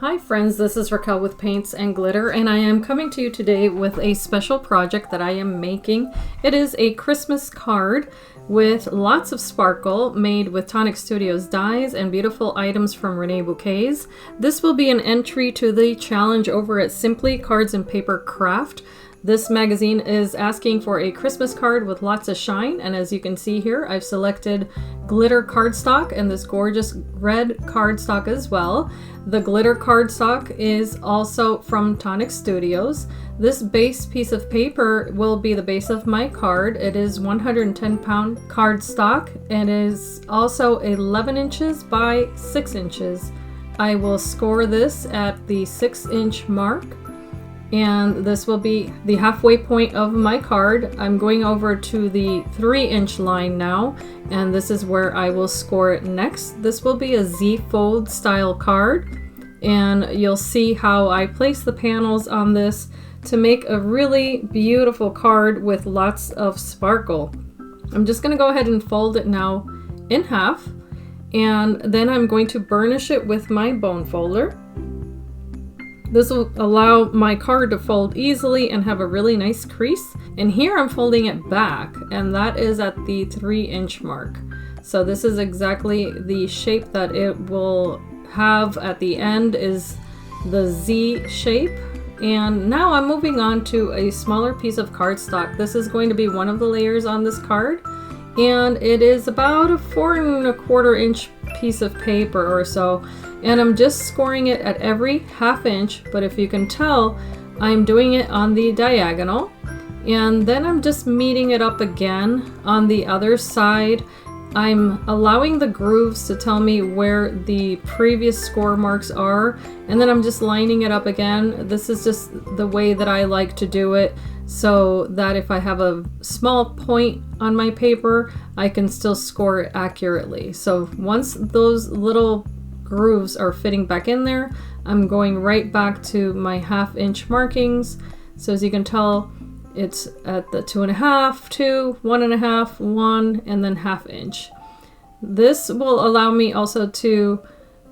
Hi friends, this is Raquel with Paints and Glitter, and I am coming to you today with a special project that I am making. It is a Christmas card with lots of sparkle made with Tonic Studios dies and beautiful items from Reneabouquets. This will be an entry to the challenge over at Simply Cards and Paper Craft. This magazine is asking for a Christmas card with lots of shine, and as you can see here, I've selected glitter cardstock and this gorgeous red cardstock as well. The glitter cardstock is also from Tonic Studios. This base piece of paper will be the base of my card. It is 110-pound cardstock and is also 11 inches by 6 inches. I will score this at the 6-inch mark. And this will be the halfway point of my card. I'm going over to the 3-inch line now, and this is where I will score it next. This will be a Z-fold style card, and you'll see how I place the panels on this to make a really beautiful card with lots of sparkle. I'm just going to go ahead and fold it now in half, and then I'm going to burnish it with my bone folder. This will allow my card to fold easily and have a really nice crease. And here I'm folding it back, and that is at the 3-inch mark. So this is exactly the shape that it will have at the end, is the Z shape. And now I'm moving on to a smaller piece of cardstock. This is going to be one of the layers on this card, and it is about a 4¼ inch piece of paper or so. And I'm just scoring it at every ½ inch, but if you can tell, I'm doing it on the diagonal. And then I'm just meeting it up again on the other side. I'm allowing the grooves to tell me where the previous score marks are, and then I'm just lining it up again. This is just the way that I like to do it, so that if I have a small point on my paper, I can still score it accurately. So once those little grooves are fitting back in there, I'm going right back to my ½ inch markings. So as you can tell, it's at the 2½, 2, 1½, 1, and then ½ inch. This will allow me also to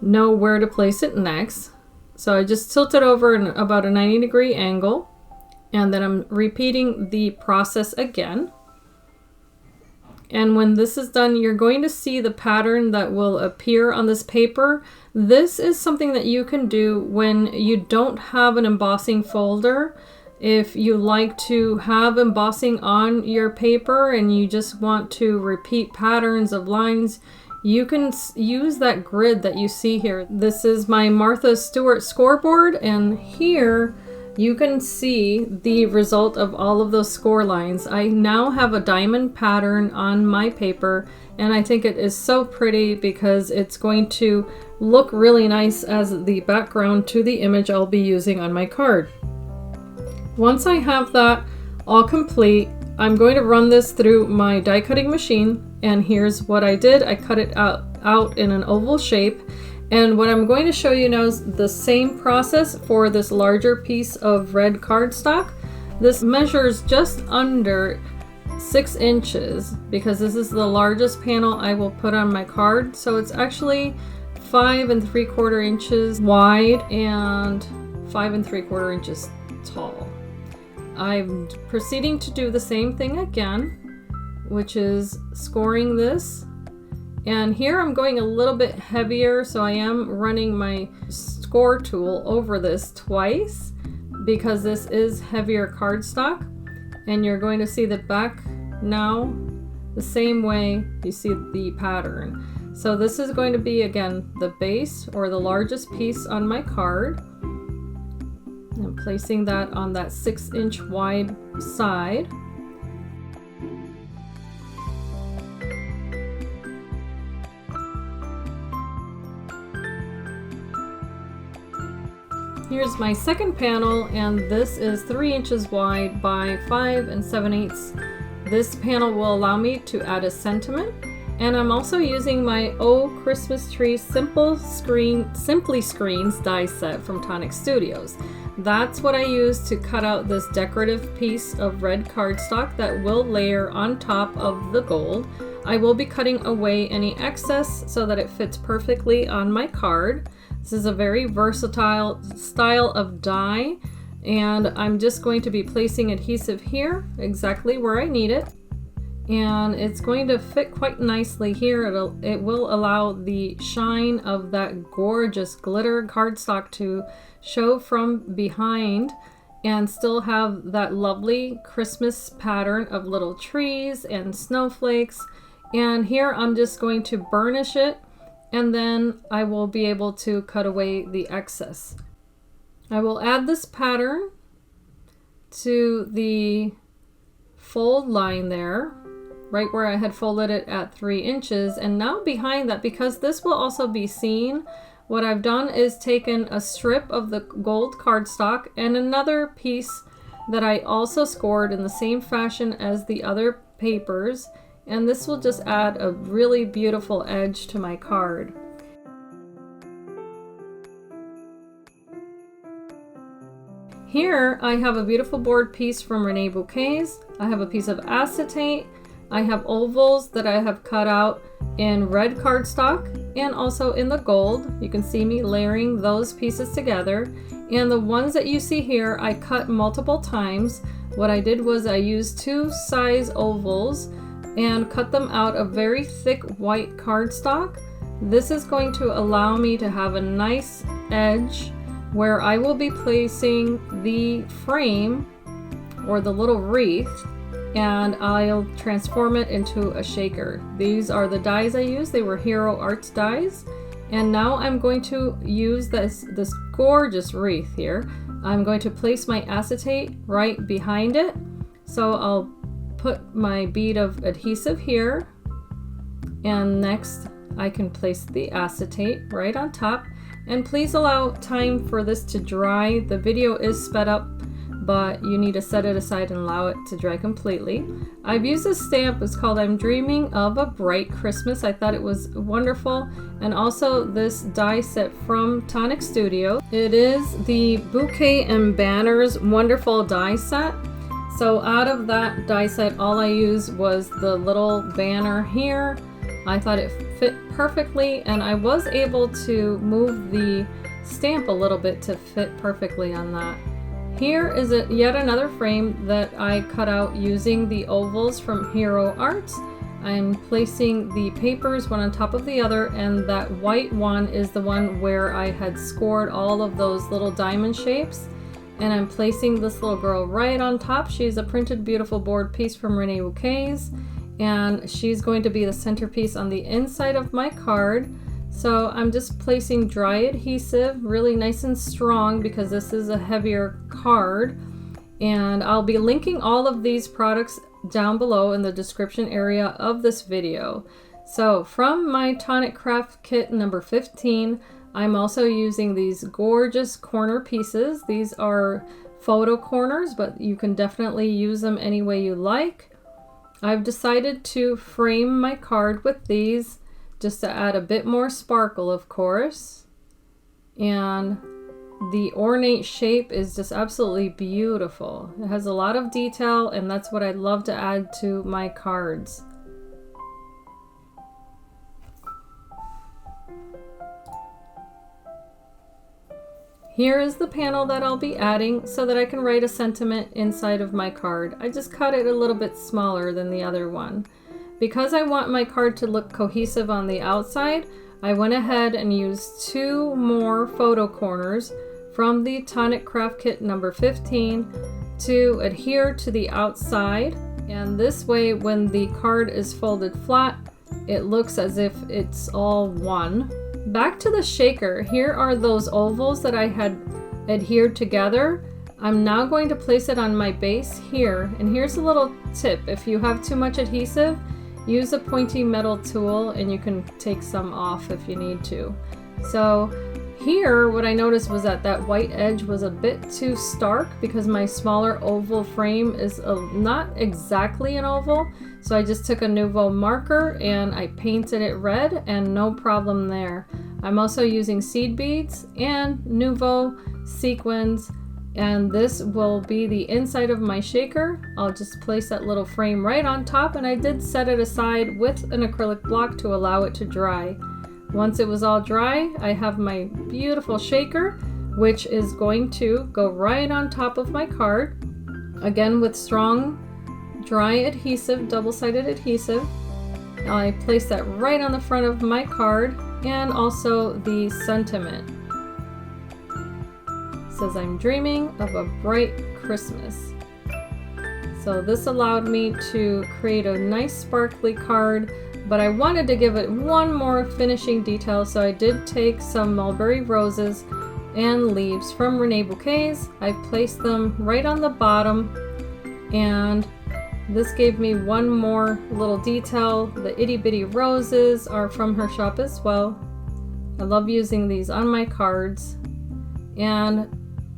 know where to place it next. So I just tilt it over in about a 90-degree angle, and then I'm repeating the process again. And when this is done, you're going to see the pattern that will appear on this paper. This is something that you can do when you don't have an embossing folder. If you like to have embossing on your paper and you just want to repeat patterns of lines, you can use that grid that you see here. This is my Martha Stewart scoreboard, and here you can see the result of all of those score lines. I now have a diamond pattern on my paper, and I think it is so pretty because it's going to look really nice as the background to the image I'll be using on my card. Once I have that all complete, I'm going to run this through my die cutting machine, and here's what I did. I cut it out in an oval shape. And what I'm going to show you now is the same process for this larger piece of red cardstock. This measures just under 6 inches because this is the largest panel I will put on my card. So it's actually 5¾ inches wide and 5¾ inches tall. I'm proceeding to do the same thing again, which is scoring this. And here I'm going a little bit heavier, so I am running my score tool over this twice because this is heavier cardstock. And you're going to see the back now the same way you see the pattern. So this is going to be, again, the base or the largest piece on my card. I'm placing that on that 6-inch wide side. Here's my second panel, and this is 3 inches wide by 5 7/8. This panel will allow me to add a sentiment, and I'm also using my Oh Christmas Tree Simply Screens die set from Tonic Studios. That's what I use to cut out this decorative piece of red cardstock that will layer on top of the gold. I will be cutting away any excess so that it fits perfectly on my card. This is a very versatile style of die, and I'm just going to be placing adhesive here exactly where I need it. And it's going to fit quite nicely here. It will allow the shine of that gorgeous glitter cardstock to show from behind and still have that lovely Christmas pattern of little trees and snowflakes. And here I'm just going to burnish it, and then I will be able to cut away the excess. I will add this pattern to the fold line there, right where I had folded it at 3 inches. And now behind that, because this will also be seen, what I've done is taken a strip of the gold cardstock and another piece that I also scored in the same fashion as the other papers, and this will just add a really beautiful edge to my card. Here I have a beautiful board piece from Reneabouquets. I have a piece of acetate. I have ovals that I have cut out in red cardstock and also in the gold. You can see me layering those pieces together. And the ones that you see here, I cut multiple times. What I did was I used 2 size ovals and cut them out of very thick white cardstock. This is going to allow me to have a nice edge where I will be placing the frame or the little wreath, and I'll transform it into a shaker. These are the dies I used. They were Hero Arts dies. And now I'm going to use this gorgeous wreath here. I'm going to place my acetate right behind it. So I'll put my bead of adhesive here, and next I can place the acetate right on top. And please allow time for this to dry. The video is sped up, but you need to set it aside and allow it to dry completely. I've used this stamp. It's called I'm Dreaming of a Bright Christmas. I thought it was wonderful. And also this die set from Tonic Studios. It is the Bouquet and Banners Wonderful die set. So out of that die set, all I used was the little banner here. I thought it fit perfectly, and I was able to move the stamp a little bit to fit perfectly on that. Here is yet another frame that I cut out using the ovals from Hero Arts. I'm placing the papers one on top of the other, and that white one is the one where I had scored all of those little diamond shapes. And I'm placing this little girl right on top. She's a printed beautiful board piece from Reneabouquets, and she's going to be the centerpiece on the inside of my card. So I'm just placing dry adhesive really nice and strong because this is a heavier card. And I'll be linking all of these products down below in the description area of this video. So from my Tonic Craft Kit number 15, I'm also using these gorgeous corner pieces. These are photo corners, but you can definitely use them any way you like. I've decided to frame my card with these just to add a bit more sparkle, of course. And the ornate shape is just absolutely beautiful. It has a lot of detail, and that's what I love to add to my cards. Here is the panel that I'll be adding so that I can write a sentiment inside of my card. I just cut it a little bit smaller than the other one. Because I want my card to look cohesive on the outside, I went ahead and used 2 more photo corners from the Tonic Craft Kit number 15 to adhere to the outside. And this way, when the card is folded flat, it looks as if it's all one. Back to the shaker, here are those ovals that I had adhered together. I'm now going to place it on my base here, and here's a little tip. If you have too much adhesive, use a pointy metal tool and you can take some off if you need to. So here, what I noticed was that that white edge was a bit too stark because my smaller oval frame is not exactly an oval. So I just took a Nouveau marker and I painted it red, and no problem there. I'm also using seed beads and Nouveau sequins, and this will be the inside of my shaker. I'll just place that little frame right on top, and I did set it aside with an acrylic block to allow it to dry. Once it was all dry, I have my beautiful shaker, which is going to go right on top of my card. Again, with strong, dry adhesive, double-sided adhesive. I place that right on the front of my card, and also the sentiment. It says, "I'm dreaming of a bright Christmas." So this allowed me to create a nice sparkly card, but I wanted to give it one more finishing detail, so I did take some mulberry roses and leaves from Reneabouquets. I placed them right on the bottom, and this gave me one more little detail. The itty bitty roses are from her shop as well. I love using these on my cards, and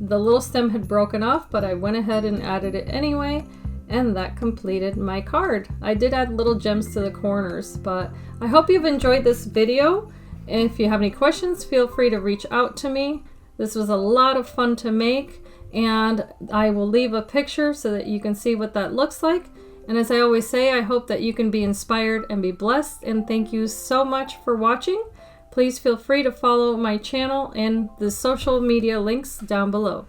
the little stem had broken off, but I went ahead and added it anyway. And that completed my card. I did add little gems to the corners, but I hope you've enjoyed this video. If you have any questions, feel free to reach out to me. This was a lot of fun to make, and I will leave a picture so that you can see what that looks like. And as I always say, I hope that you can be inspired and be blessed, and thank you so much for watching. Please feel free to follow my channel and the social media links down below.